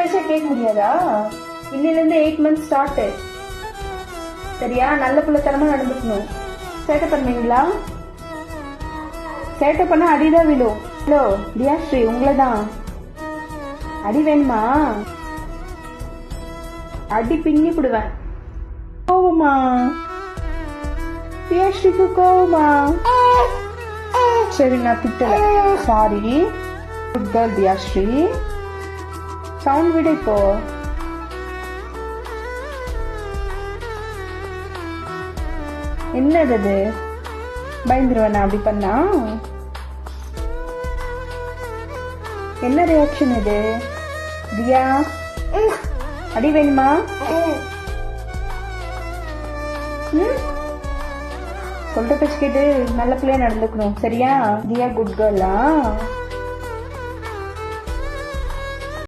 பேச்ச கேட்க முடியாதா? இன்னில இருந்து 8 months ஸ்டார்ட். சரியா? நல்ல பிள்ளைத்தனமா நடந்துக்கணும். சேட்டை பண்ணுவீங்களா? சேட்டை பண்ண அடிதான் விழும். ஹலோ தியாஸ்ரீ, உங்களதான். அடி வேணுமா? அடி பின்னி விடுவேன். கோவமா? தியாஸ்ரீக்கு கோவமா? சரி, நான் திட்டல. Sorry. Good girl Diyasri. Sound விட இப்போ. என்னது அது? பயந்துருவேன் அப்படி பண்ணா? என்ன ரியாக்ஷன் இது? தியா, அடி வேணுமா? சொல்ற பேச்சு கேட்டு நல்ல பிள்ளையா நடந்துக்கணும். சரியா? தியா குட் கேர்லா?